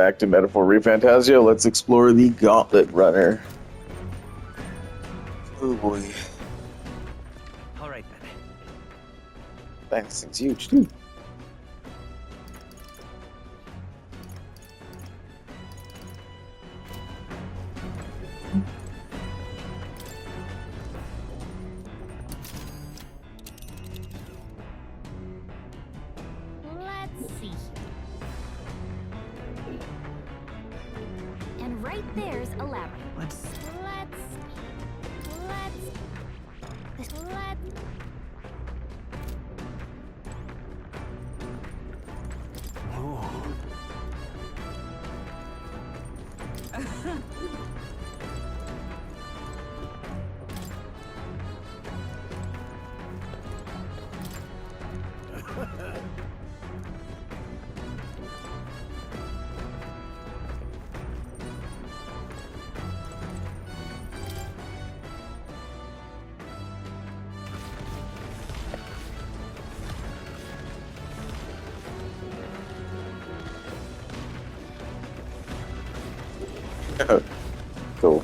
back to Metaphor Refantazio. Let's explore the Gauntlet Runner. Oh boy. Alright then. That thing's huge, too. Let's see. And right there's a labyrinth. Let's Cool.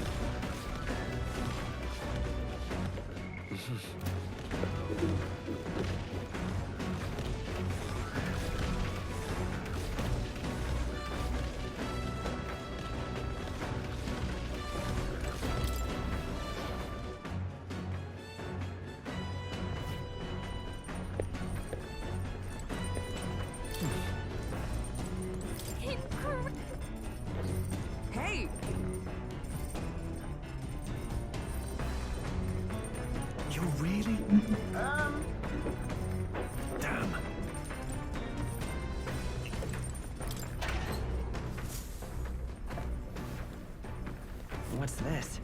Hey! You really? Damn. What's this?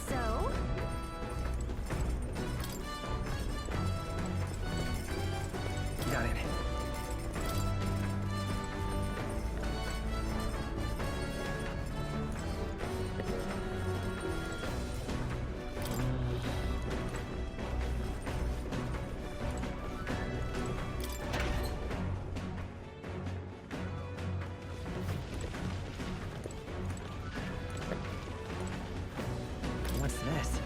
So, Got it. What's this?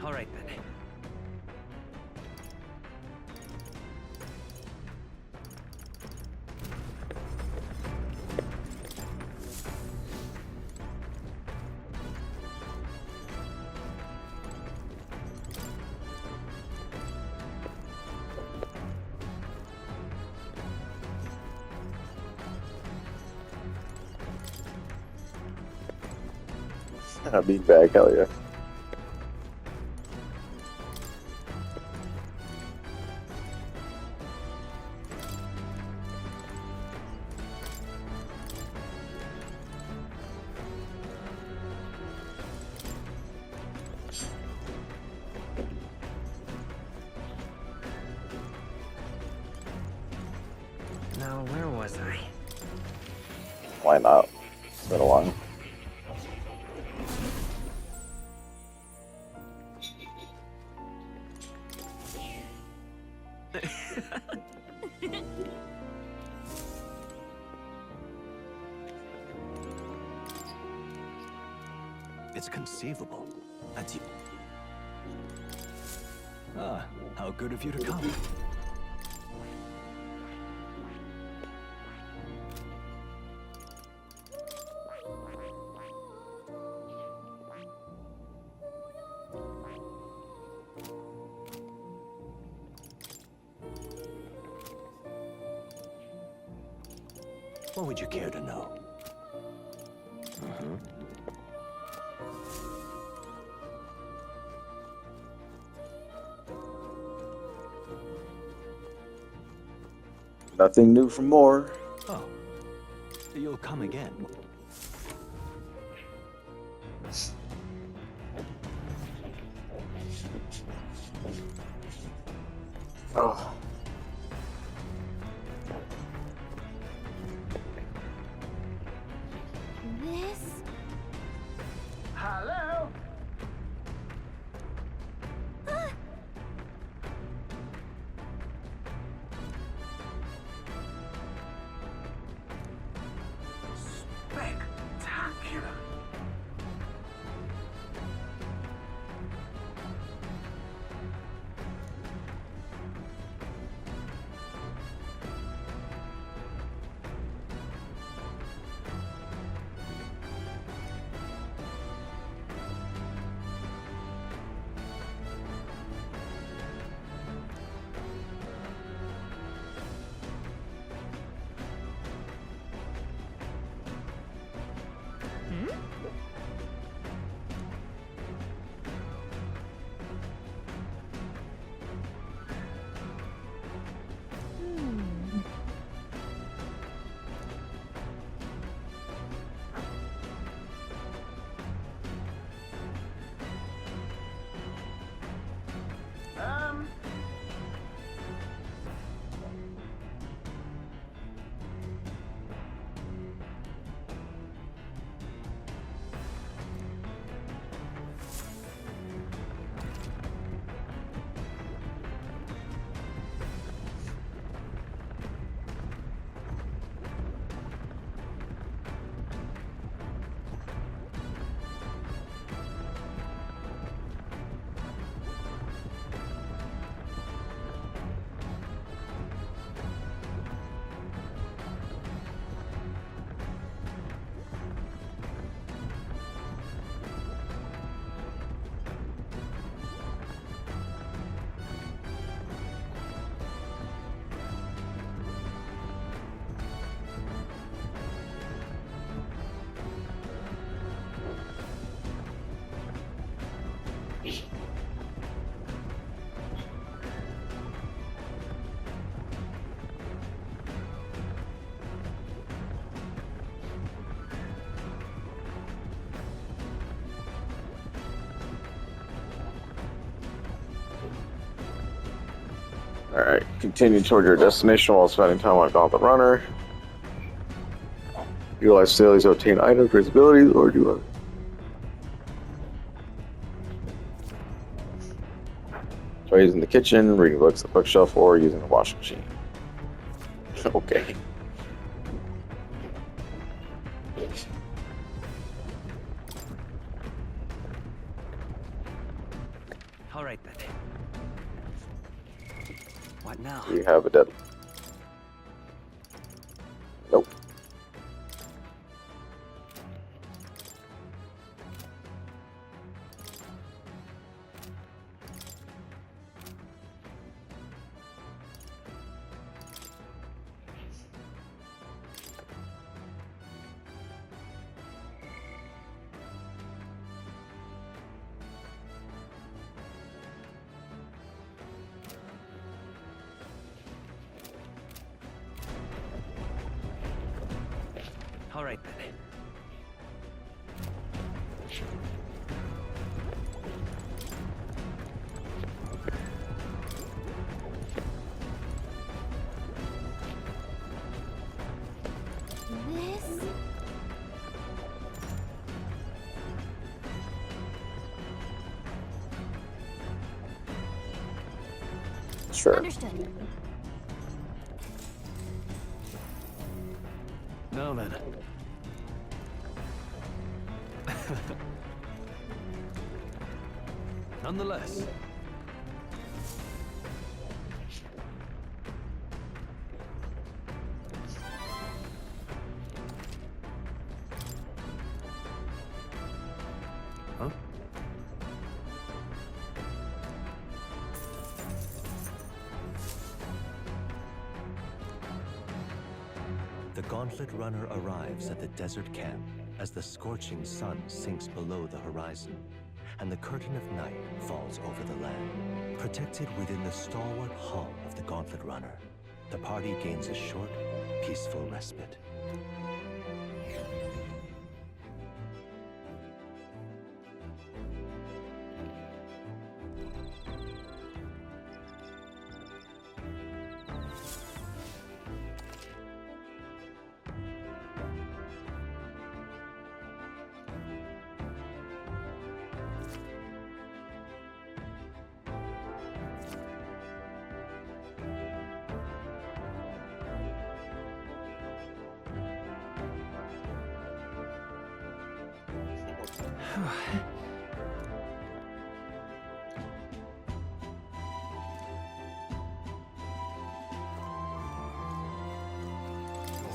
Alright then. Being back, hell yeah. Now, where was I? Why not? It's been a long. It's conceivable. That's you. Ah, how good of you to come. What would you care to know? Nothing new from more. Oh, you'll come again. Oh. This. Hello? Spectacular. Alright, continue toward your destination while spending time on Gauntlet Runner. Utilize dailies to obtain items, raise abilities, or do other. Try using the kitchen, reading books at the bookshelf, or using the washing machine. Okay. All right then. What now? We have a deadline. Nope. All right then. This. Sure. Understood. Now then. Nonetheless. Huh? The Gauntlet Runner arrives at the desert camp as the scorching sun sinks below the horizon, and the curtain of night falls over the land. Protected within the stalwart hull of the Gauntlet Runner the party gains a short, peaceful respite.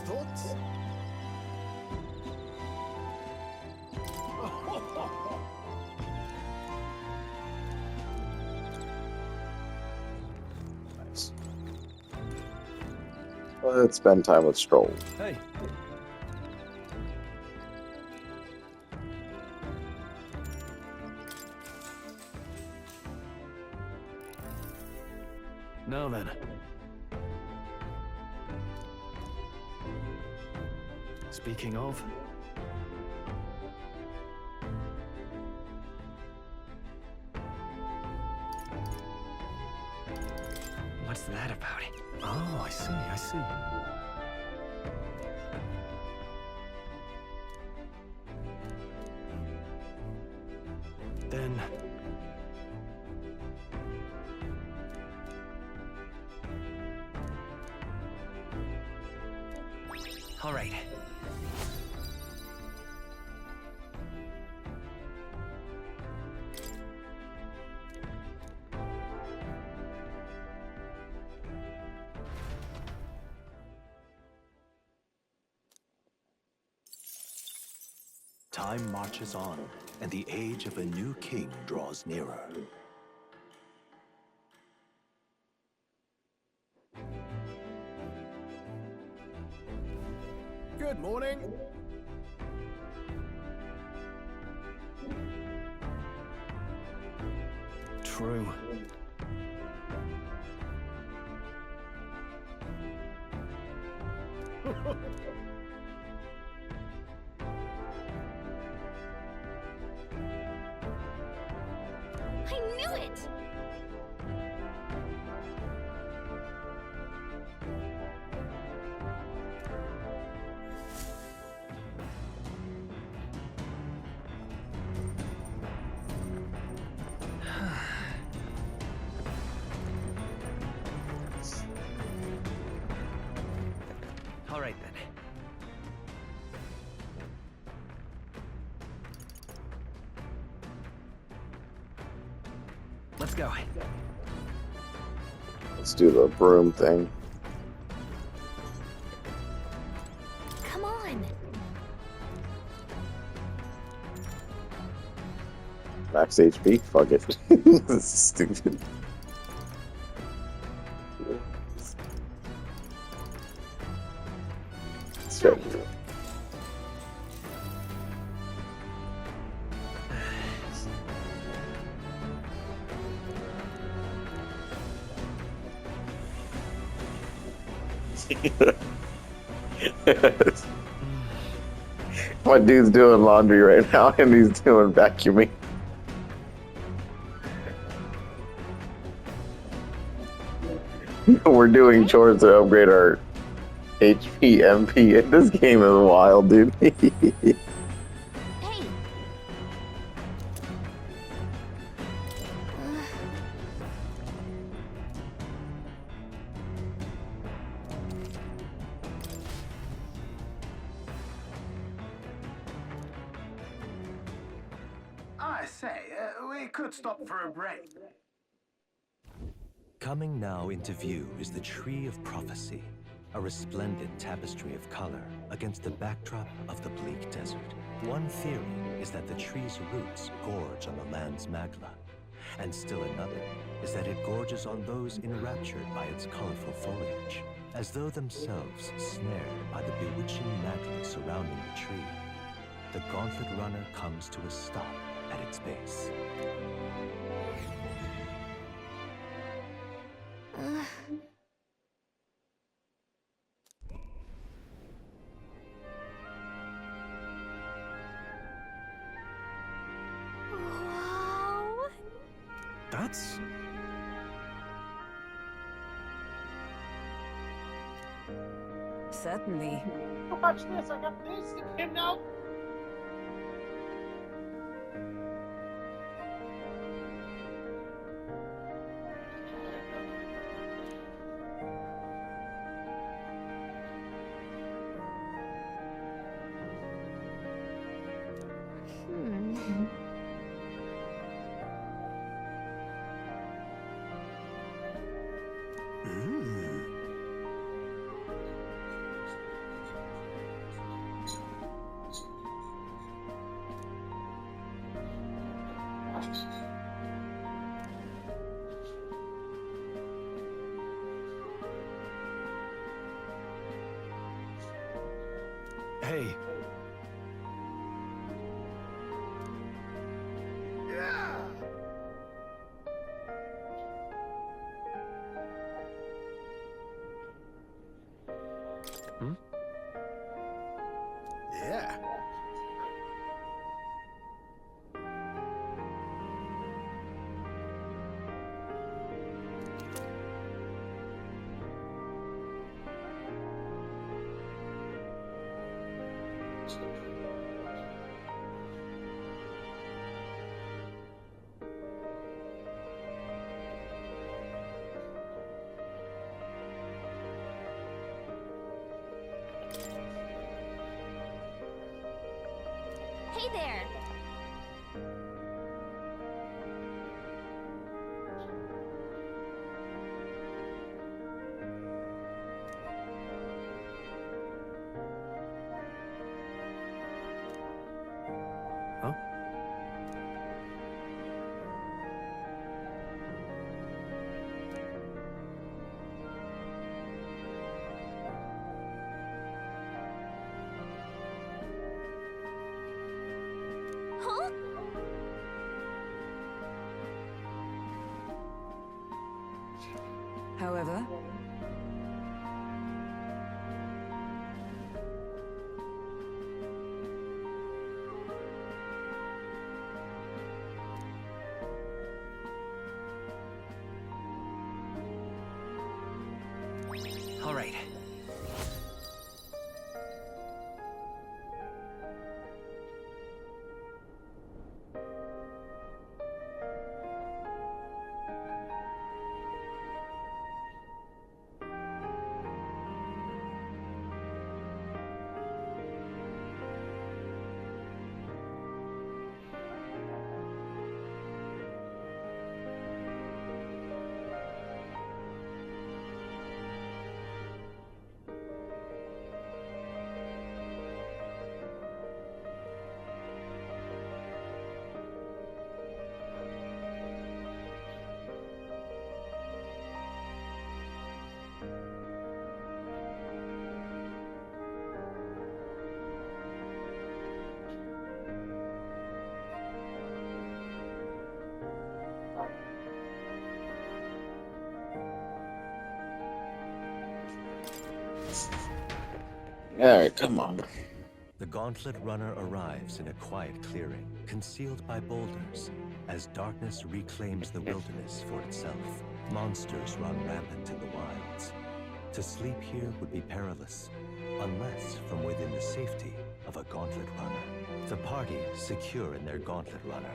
Thoughts? Nice. Let's spend time with Stroll. Hey. Now then. Speaking of, What's that about? oh, I see. Then, All right. Time marches on, and the age of a new king draws nearer. good morning. True. I knew it! All right then. Let's go. Let's do the broom thing. Come on! Max HP? Fuck it. This is stupid. Straight. My dude's doing laundry right now, and he's doing vacuuming. We're doing chores to upgrade our HP MP. This game is wild, dude. Hey! I say, we could stop for a break. Coming now into view is the Tree of Prophecy, a resplendent tapestry of color against the backdrop of the bleak desert. One theory is that the tree's roots gorge on the land's magma, and still another is that it gorges on those enraptured by its colorful foliage, as though themselves snared by the bewitching magnet surrounding the tree. The Gauntlet Runner comes to a stop at its base. Let's... Certainly. Watch this. I got this. Him now. Hmm. Hey, yeah. Hey there. Huh? Huh? However, All right. All right, come on. The Gauntlet Runner arrives in a quiet clearing, concealed by boulders. As darkness reclaims the wilderness for itself, monsters run rampant in the wilds. To sleep here would be perilous, unless from within the safety of a Gauntlet Runner. The party secure in their Gauntlet Runner.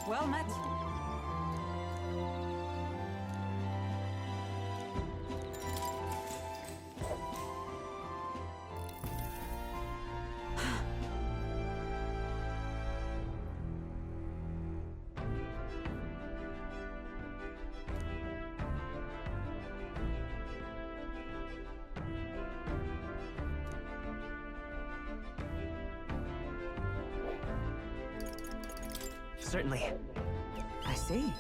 well met. Certainly. I see.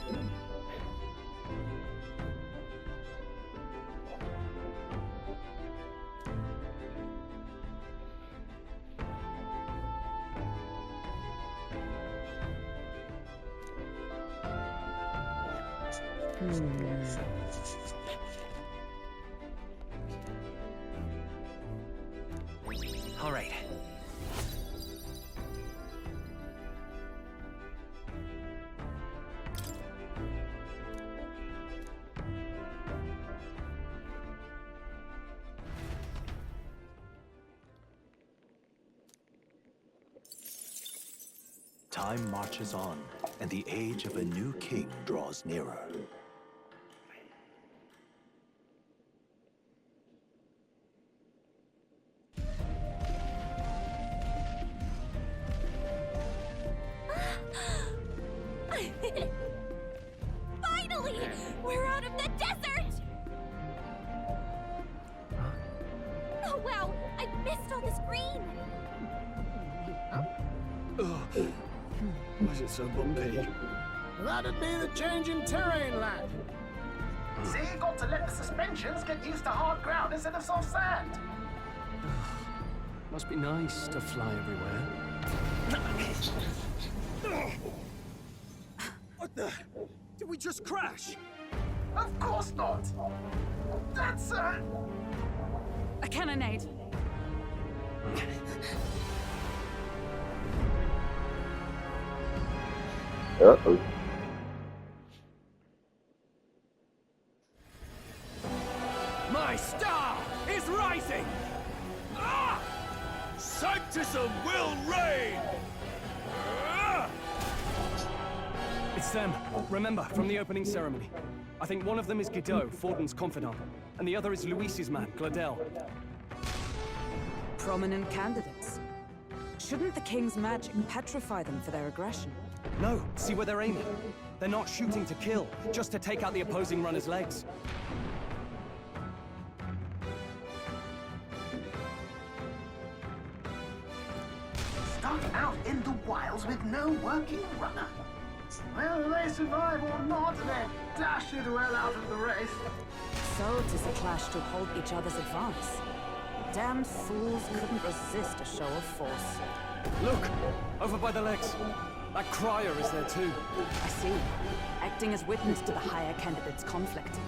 All right. Time marches on, and the age of a new king draws nearer. Finally! We're out of the desert! Oh wow! I missed all this green! Why is it so bumpy? That'd be the change in terrain, lad. See, you got to let the suspensions get used to hard ground instead of soft sand. Must be nice to fly everywhere. What the? Did we just crash? Of course not. That's A cannonade. Uh-oh. My star is rising! Ah! Sanctism will reign! Ah! It's them. Remember, from the opening ceremony. I think one of them is Guido, Forden's confidant, and the other is Luis's man, Gladel. Prominent candidates. Shouldn't the king's magic petrify them for their aggression? No, see where they're aiming. They're not shooting to kill, just to take out the opposing runner's legs. stuck out in the wilds with no working runner. Whether they survive or not, they're dashed well out of the race. So 'tis a clash to hold each other's advance. Damned fools couldn't resist a show of force. Look! Over by the legs. That crier is there too. I see. Acting as witness to the higher candidate's conflict.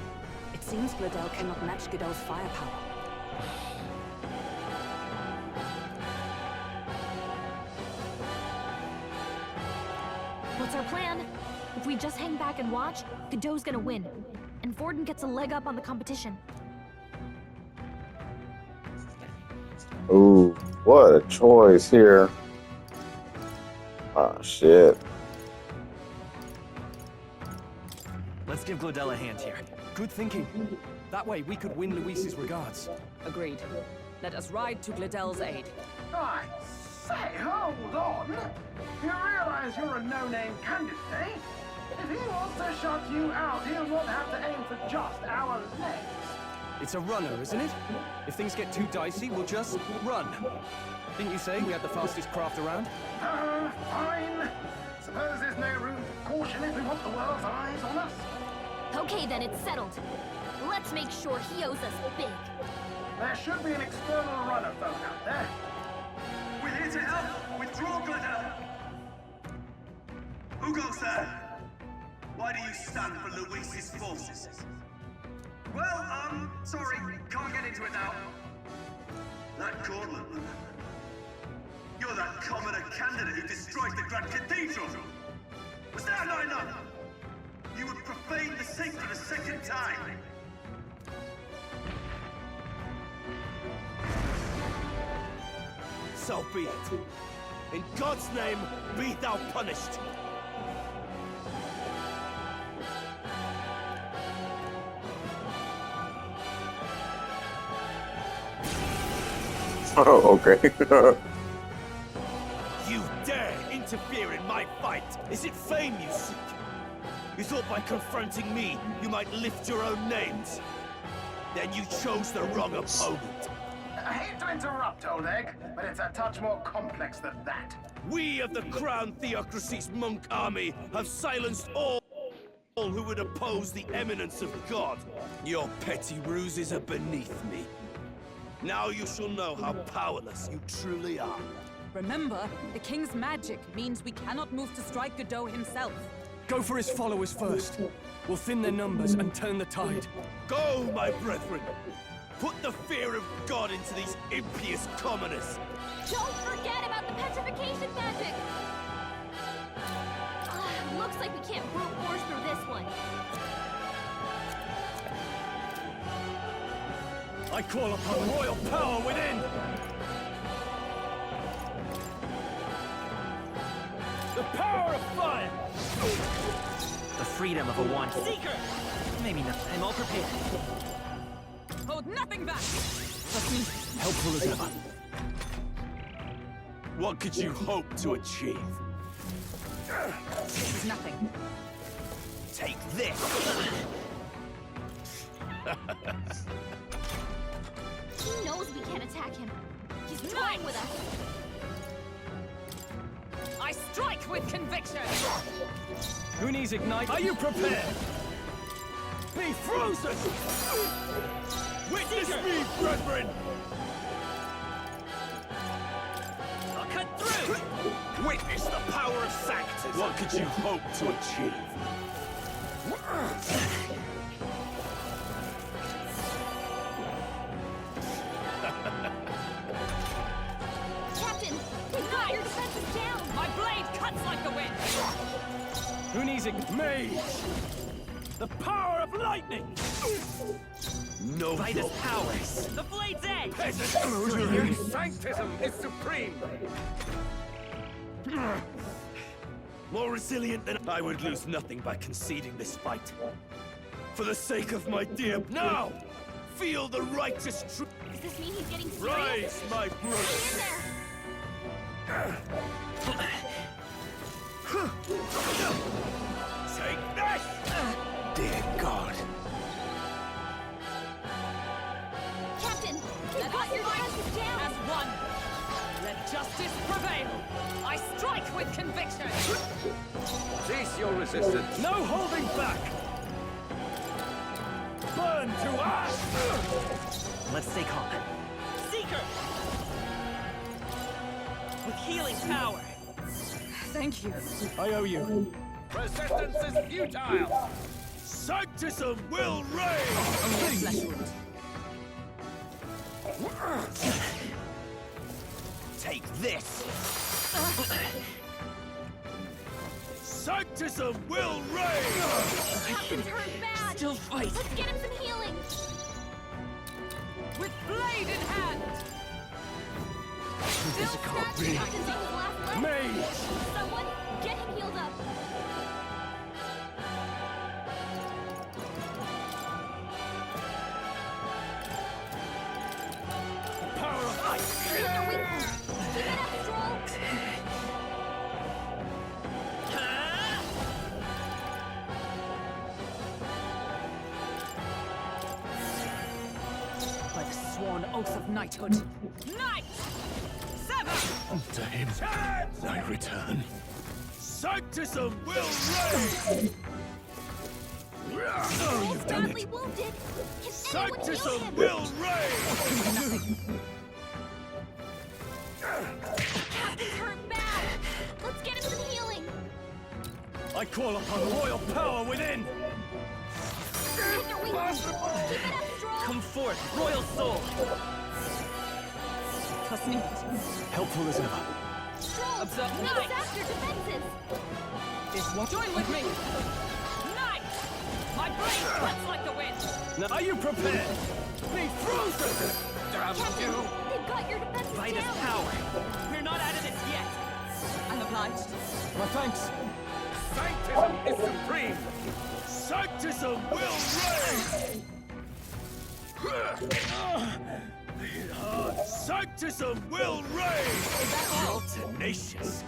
It seems Gladel cannot match Guido's firepower. What's our plan? If we just hang back and watch, Godot's gonna win. And Forden gets a leg up on the competition. Ooh, what a choice here. Ah, shit. Let's give Glodell a hand here. Good thinking. That way we could win Luis's regards. Agreed. Let us ride to Gladel's aid. I say, hold on. You realize you're a no-name candidate, eh? If he wants to shut you out, he'll not have to aim for just our legs. It's a runner, isn't it? If things get too dicey, we'll just run. Didn't you say we had the fastest craft around? Fine. Suppose there's no room for caution if we want the world's eyes on us. Okay, then it's settled. Let's make sure he owes us big. There should be an external runner phone out there. We're here to help. Withdraw, Gladel. Who goes there? Why do you stand for Luis's forces? Well, sorry, can't get into it now. That Cortland, you're that commoner candidate who destroyed the Grand Cathedral. Was that not enough? You would profane the sacred a second time. So be it. In God's name, be thou punished. Oh, okay. You dare interfere in my fight! Is it fame you seek? You thought by confronting me, you might lift your own names? Then you chose the wrong opponent. I hate to interrupt, Old Egg, but it's a touch more complex than that. We of the Crown Theocracy's monk army have silenced all who would oppose the eminence of God. Your petty ruses are beneath me. Now you shall know how powerless you truly are. Remember, the king's magic means we cannot move to strike Godot himself. Go for his followers first. We'll thin their numbers and turn the tide. Go, my brethren! Put the fear of God into these impious commoners! Don't forget about the petrification magic! Looks like we can't brute force through this one. I call upon royal power within! The power of fire! The freedom of a wand seeker! Maybe not. I'm all prepared. Hold nothing back! Trust me, helpful as ever. What could you hope to achieve? This is nothing. Take this! He knows we can't attack him. He's toying with us. I strike with conviction! Who needs ignite? Are you prepared? Be frozen! Witness me, brethren! I'll cut through! Witness the power of Sanctus! What could you hope to achieve? Captain, we've got your defenses down! My blade cuts like the wind! Who needs mage? The power of lightning! No Vitus powers! The blade's edge! Sanctism is supreme! More resilient than I would lose nothing by conceding this fight. For the sake of my dear... Now! Feel the righteous truth! Does this mean he's getting serious? Rise, my brother! Stay in there! Take this! Dear God. Captain, we've got your defenses down! As one! Let justice prevail! I strike with conviction! Cease your resistance. No holding back! Burn to ash! Let's stay calm. Seeker! With healing power! Thank you. I owe you. Resistance is futile! Sanctism will reign! Flesh wound. Take this! Sanctism will reign! Captain's hurt bad! Still fight! Let's get him some healing! With blade in hand! Still scratching! Captain's on his last leg! Mage! Someone, get him healed up! Power of ice! Keep your weakness! Keep it up, Stroll! By the sworn oath of knighthood. Knight! Sever! To him, I return. Sanctism will reign! Stroll's badly wounded! Can anyone heal Sanctism him? will reign! Captain's hurt bad! Let's get him some healing! I call upon royal power within! Hit your weakness! Keep it up, Stroll! Come forth, royal soul! Trust me. Helpful as ever. Stroll! Observe Make knight. us after defenses! This one. Join with me! Knight! My blade cuts like the wind! Now, are you prepared? Be frozen! Captain, they've got your defenses Vitus down! power! We're not out of this yet! I'm obliged. My thanks. Sanctism is supreme! Sanctism will reign! Sanctism will reign! Is that all? Tenacious!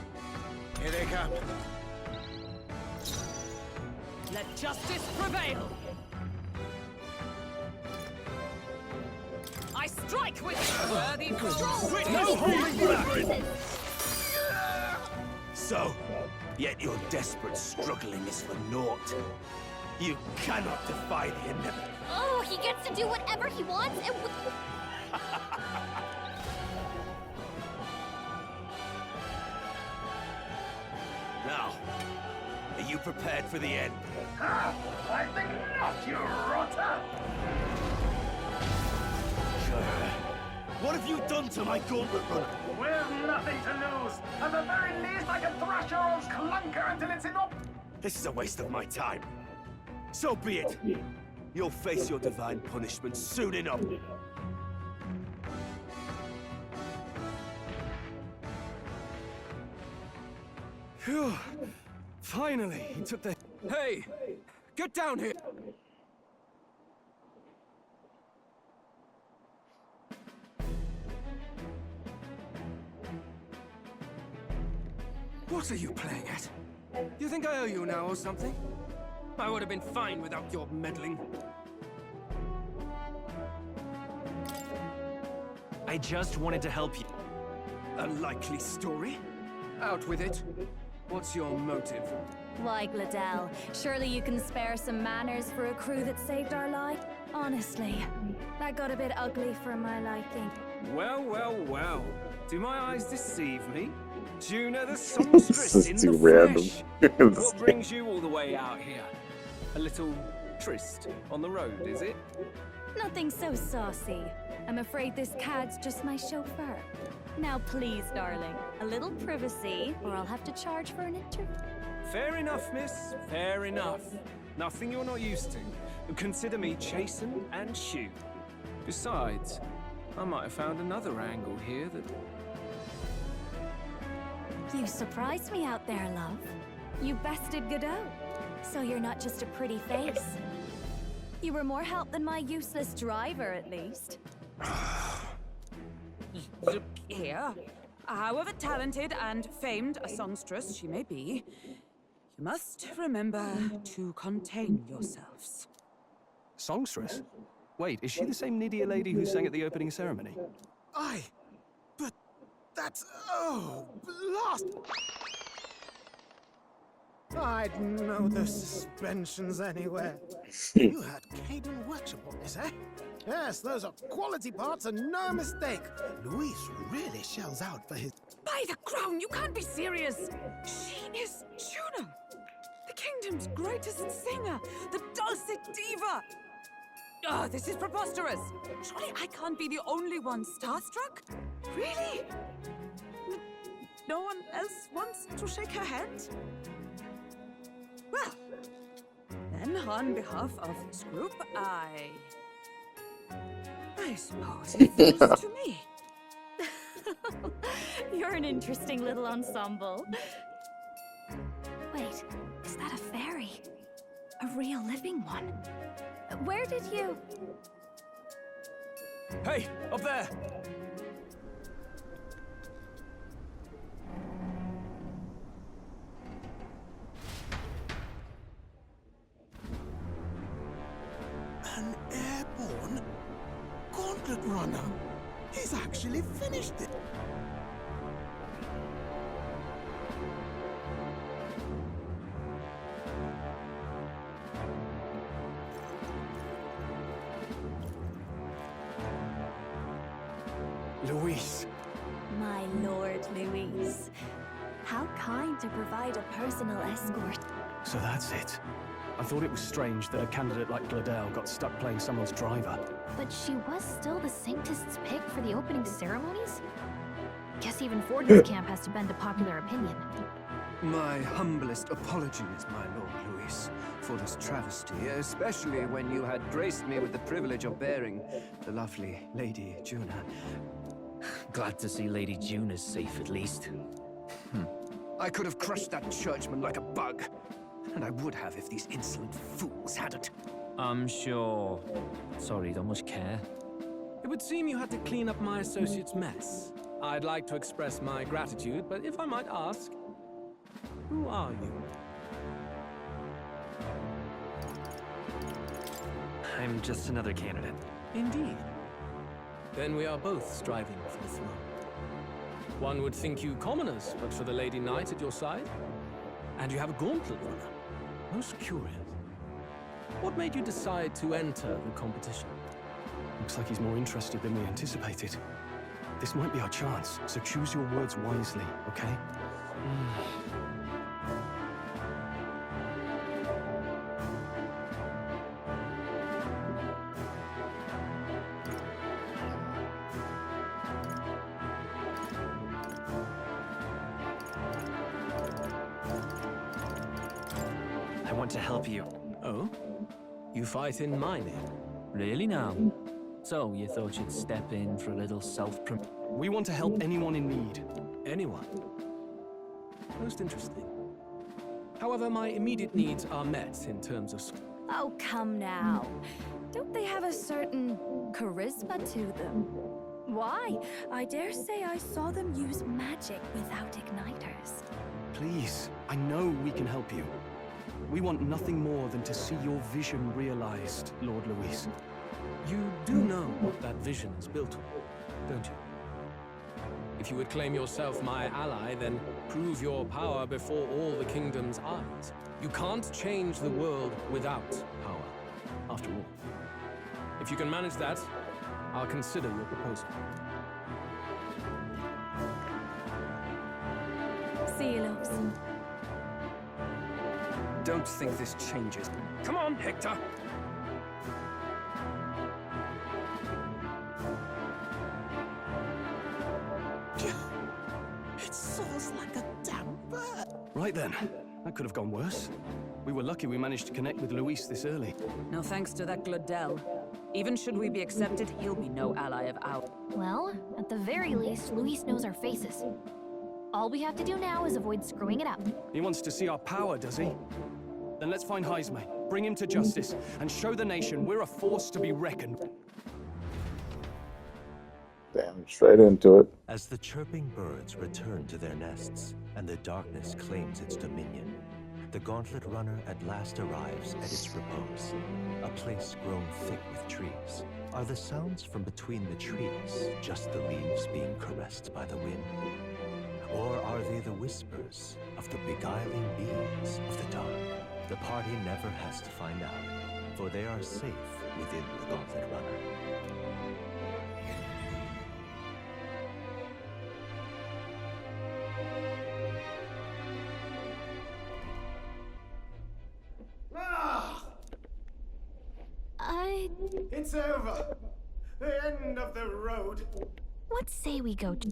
Here they come. Let justice prevail! I strike with worthy Stroll! Witness Make us holy after brethren! defenses! So, yet your desperate struggling is for naught. You cannot defy the inevitable. Oh, he gets to do whatever he wants and Now, are you prepared for the end? Ah, I think not, you rotter! What have you done to my gauntlet runner? We've nothing to lose. At the very least, I can thrash your old clunker until it's enough. This is a waste of my time. So be it. You'll face your divine punishment soon enough. Phew. Finally, he took the... Hey! Get down here! What are you playing at? You think I owe you now or something? I would have been fine without your meddling. I just wanted to help you. A likely story? Out with it. What's your motive? Why, Gladell? Surely you can spare some manners for a crew that saved our life? Honestly, that got a bit ugly for my liking. Well, well, well. Do my eyes deceive me? Juna the songstress in too the random. flesh. What brings you all the way out here? A little tryst on the road, is it? Nothing so saucy. I'm afraid this cad's just my chauffeur. Now please, darling, a little privacy, or I'll have to charge for an interview. Fair enough, miss. Fair enough. Nothing you're not used to. Consider me chastened and shoot. Besides, I might have found another angle here that... You surprised me out there, love. You bested Godot. So you're not just a pretty face. You were more help than my useless driver, at least. Look here. However talented and famed a songstress she may be, you must remember to contain yourselves. Songstress? Wait, is she the same Nydia lady who sang at the opening ceremony? Aye, but that's... oh, blast! I'd know the suspensions anywhere. You had Caden Workshop on this, eh? Yes, those are quality parts and no mistake. Luis really shells out for his... By the crown, you can't be serious! She is Juna! The kingdom's greatest singer! The dulcet diva! Oh, this is preposterous! Surely I can't be the only one starstruck? Really? No one else wants to shake her hand? Well, then on behalf of this group, I suppose it falls to me. You're an interesting little ensemble. Wait, is that a fairy? A real living one? Where did you... Hey, up there! An airborne gauntlet runner. He's actually finished it. Luis. My Lord Luis. How kind to provide a personal escort. So that's it. I thought it was strange that a candidate like Gladell got stuck playing someone's driver. But she was still the Sanctist's pick for the opening ceremonies? Guess even Fortin's camp has to bend to popular opinion. My humblest apologies, my Lord Luis, for this travesty, especially when you had graced me with the privilege of bearing the lovely Lady Juna. Glad to see Lady June is safe, at least. I could have crushed that churchman like a bug. And I would have if these insolent fools hadn't. I'm sure. Sorry, don't much care. It would seem you had to clean up my associate's mess. I'd like to express my gratitude, but if I might ask, who are you? I'm just another candidate. Indeed. Then we are both striving for the throne. One would think you commoners, but for the Lady Knight at your side. And you have a gauntlet runner. Most curious. What made you decide to enter the competition? Looks like he's more interested than we anticipated. This might be our chance, so choose your words wisely, okay? I want to help you. Oh? You fight in my name? Really now? So, you thought you'd step in for a little self-prom... We want to help anyone in need. Anyone? Most interesting. However, my immediate needs are met in terms of... Oh, come now. Don't they have a certain charisma to them? Why? I dare say I saw them use magic without igniters. Please, I know we can help you. We want nothing more than to see your vision realized, Lord Luis. You do know what that vision is built on, don't you? If you would claim yourself my ally, then prove your power before all the kingdom's eyes. You can't change the world without power, after all. If you can manage that, I'll consider your proposal. See you, loves. Don't think this changes. Come on, Hector! It soars like a damn bird. Right then, that could have gone worse. We were lucky we managed to connect with Luis this early. No thanks to that Glodell. Even should we be accepted, he'll be no ally of ours. Well, at the very least, Luis knows our faces. All we have to do now is avoid screwing it up. He wants to see our power, does he? Then let's find Jaime, bring him to justice, and show the nation we're a force to be reckoned with. Damn, straight into it. As the chirping birds return to their nests and the darkness claims its dominion, the Gauntlet Runner at last arrives at its repose, a place grown thick with trees. Are the sounds from between the trees just the leaves being caressed by the wind? Or are they the whispers of the beguiling beings of the dark? The party never has to find out, for they are safe within the Gauntlet Runner. It's over. The end of the road. What say we go to...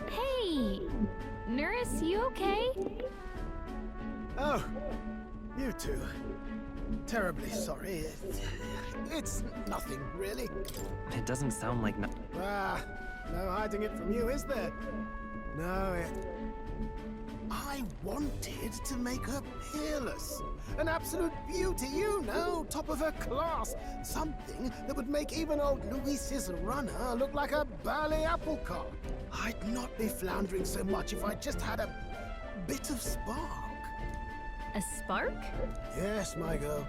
Hey! Nurse, you okay? Oh, you two. Terribly sorry. It's nothing, really. It doesn't sound like no... Ah, no hiding it from you, is there? No, I wanted to make her peerless. An absolute beauty, you know, top of her class. Something that would make even old Luis's runner look like a bally apple cart. I'd not be floundering so much if I just had a bit of spark. A spark? Yes, my girl.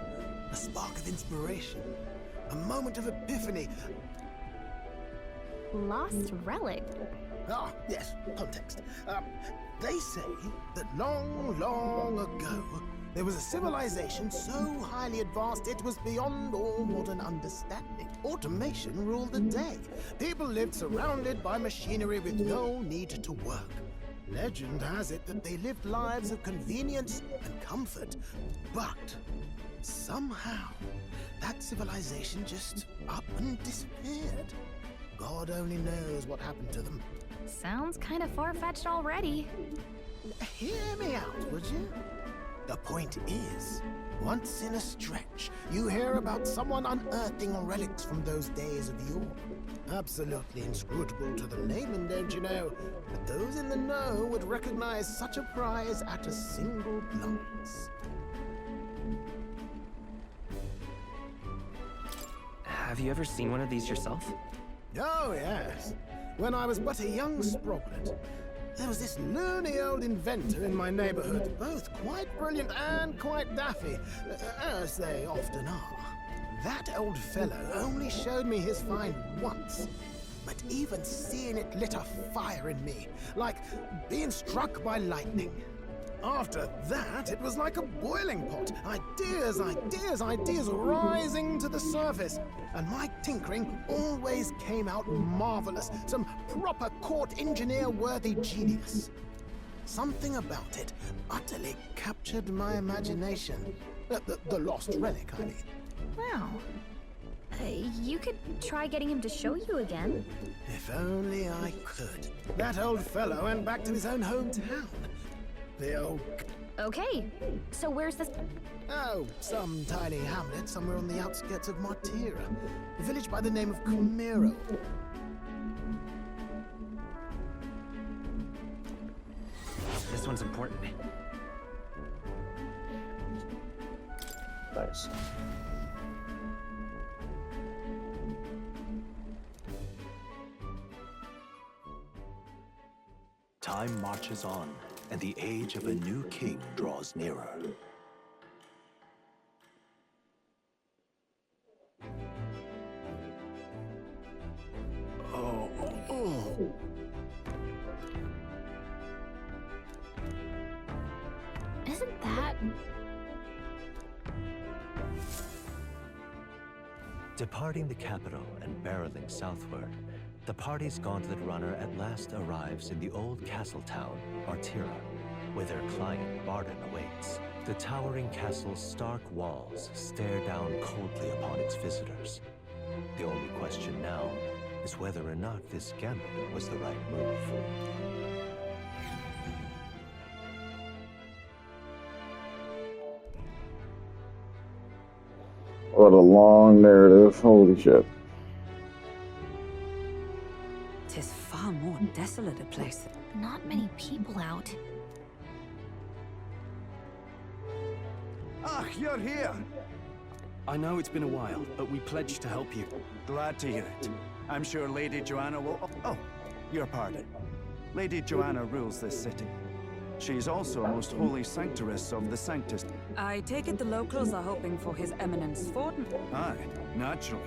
A spark of inspiration. A moment of epiphany. Lost relic? Ah, yes, context. They say that long, long ago, there was a civilization so highly advanced it was beyond all modern understanding. Automation ruled the day. People lived surrounded by machinery with no need to work. Legend has it that they lived lives of convenience and comfort, but somehow that civilization just up and disappeared. God only knows what happened to them. Sounds kind of far-fetched already. Hear me out, would you? The point is, once in a stretch, you hear about someone unearthing relics from those days of yore. Absolutely inscrutable to the layman, don't you know? But those in the know would recognize such a prize at a single glance. Have you ever seen one of these yourself? Oh, yes. When I was but a young sproglet, there was this loony old inventor in my neighborhood, both quite brilliant and quite daffy, as they often are. That old fellow only showed me his find once. But even seeing it lit a fire in me, like being struck by lightning. After that, it was like a boiling pot. Ideas, ideas, ideas rising to the surface. And my tinkering always came out marvelous. Some proper court engineer-worthy genius. Something about it utterly captured my imagination. The lost relic, I mean. Wow. You could try getting him to show you again. If only I could. That old fellow went back to his own hometown. The old... Okay, so where's this? Oh, some tiny hamlet somewhere on the outskirts of Martira. A village by the name of Kumiro. This one's important. Nice. Time marches on, and the age of a new king draws nearer. Isn't that... Departing the capital and barreling southward, the party's gauntlet runner at last arrives in the old castle town, Martira, where their client Barden awaits. The towering castle's stark walls stare down coldly upon its visitors. The only question now is whether or not this gambit was the right move. What a long narrative. Holy shit. Tis far more desolate a place. Not many people out. Ah, you're here! I know it's been a while, but we pledged to help you. Glad to hear it. I'm sure Lady Joanna will... Oh, your pardon. Lady Joanna rules this city. She's also a most holy sanctoress of the Sanctus. I take it the locals are hoping for His Eminence Forden. Aye, naturally.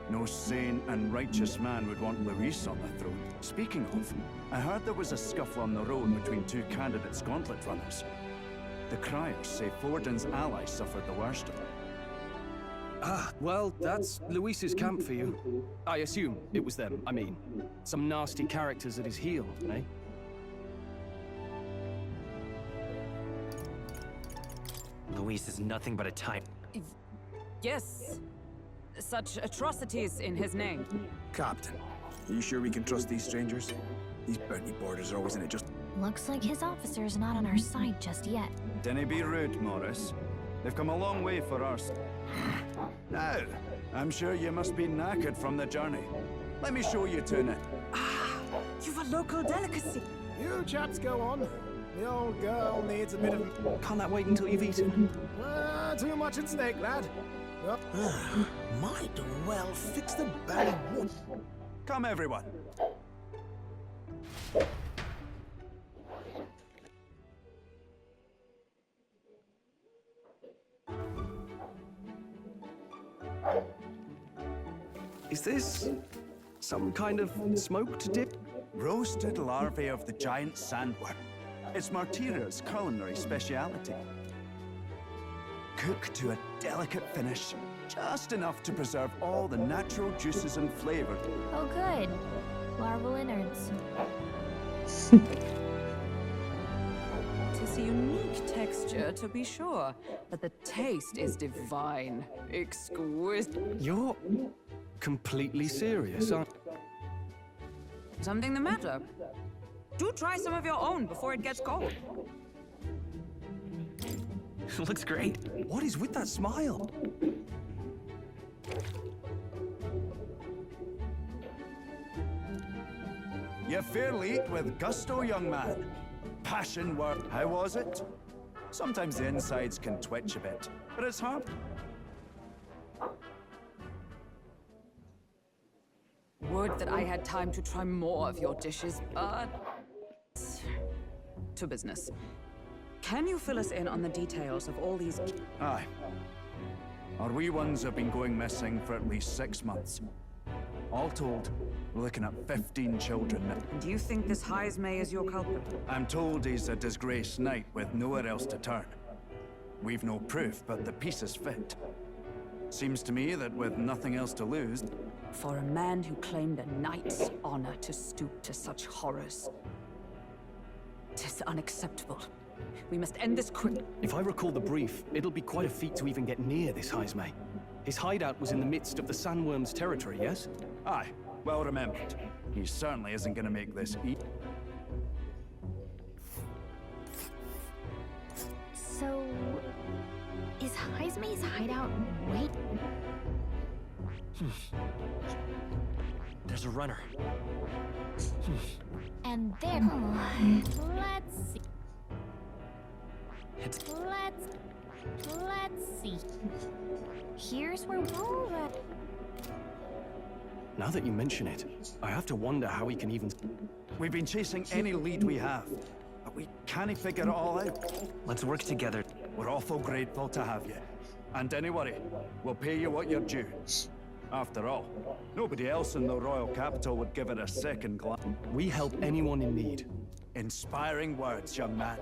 No sane and righteous man would want Luis on the throne. Speaking of, I heard there was a scuffle on the road between two candidates' gauntlet runners. The criers say Forden's allies suffered the worst of it. Ah, well, that's Luis's camp for you. I assume it was them, I mean. Some nasty characters at his heel, eh? Luis is nothing but a time. Yes. Such atrocities in his name. Captain, are you sure we can trust these strangers? These bounty boarders are always in it just... Looks like his officer's not on our side just yet. Dinna be rude, Morris. They've come a long way for us. Now, I'm sure you must be knackered from the journey. Let me show you to it. You've a local delicacy. You chaps go on. The old girl needs a bit of... Can't that wait until you've eaten? Too much at stake, lad. Well, might well fix the belly wood. Come, everyone. Is this some kind of smoked dip? Roasted larvae of the giant sandworm. It's Martira's culinary speciality. Cooked to a delicate finish, just enough to preserve all the natural juices and flavor. Oh good. Larval innards. Tis a unique texture, to be sure, but the taste is divine. Exquisite. You're completely serious, aren't you? Something the matter? Do try some of your own before it gets cold. Looks great. What is with that smile? You fairly eat with gusto, young man. Passion work. How was it? Sometimes the insides can twitch a bit, but it's hard. Would that I had time to try more of your dishes, but... To business. Can you fill us in on the details of all these... Aye. Our wee ones have been going missing for at least 6 months. All told, we're looking at 15 children. And you think this Heismay is your culprit? I'm told he's a disgraced knight with nowhere else to turn. We've no proof, but the pieces fit. Seems to me that with nothing else to lose... For a man who claimed a knight's honor to stoop to such horrors. 'Tis unacceptable. We must end this quick. If I recall the brief, it'll be quite a feat to even get near this Heismay. His hideout was in the midst of the Sandworm's territory, yes? Aye, well remembered. He certainly isn't going to make this easy. So... is Heismay's hideout... wait... There's a runner. And there... let's see... Let's see... Here's where we'll... Now that you mention it, I have to wonder how we can even... We've been chasing any lead we have, but we can't figure it all out. Let's work together. We're awful grateful to have you. And don't worry, we'll pay you what you're due. After all, nobody else in the royal capital would give it a second glance. We help anyone in need. Inspiring words, young man.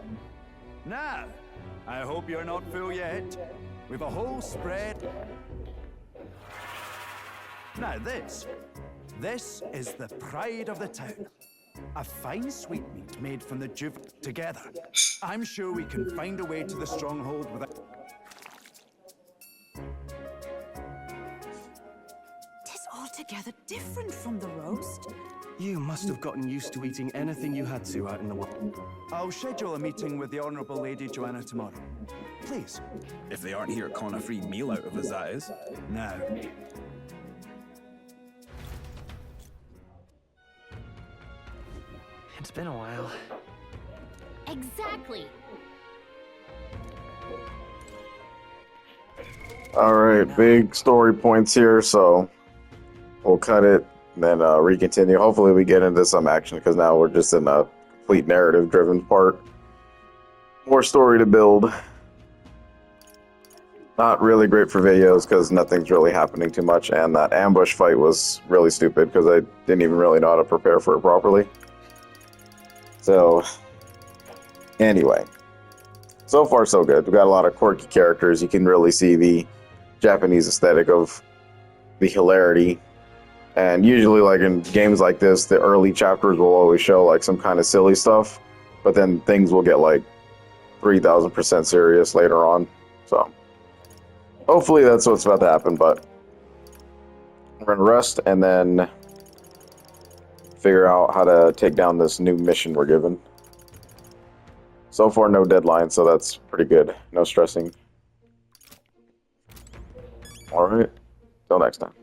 Now, I hope you're not full yet. We've a whole spread. Now this is the pride of the town. A fine sweetmeat made from the juve together. I'm sure we can find a way to the stronghold without... Tis altogether different from the roast. You must have gotten used to eating anything you had to out in the wild. I'll schedule a meeting with the Honourable Lady Joanna tomorrow. Please. If they aren't here calling a free meal out of us, that is. Now. It's been a while. Exactly. Alright, big story points here, so we'll cut it, then recontinue. Hopefully we get into some action, because now we're just in a complete narrative-driven part. More story to build. Not really great for videos, because nothing's really happening too much, and that ambush fight was really stupid, because I didn't even really know how to prepare for it properly. So, anyway. So far, so good. We've got a lot of quirky characters. You can really see the Japanese aesthetic of the hilarity. And usually, like in games like this, the early chapters will always show like some kind of silly stuff. But then things will get like 3,000% serious later on. So, hopefully that's what's about to happen. But we're going to rest and then figure out how to take down this new mission we're given. So far, no deadline, so that's pretty good. No stressing. Alright, till next time.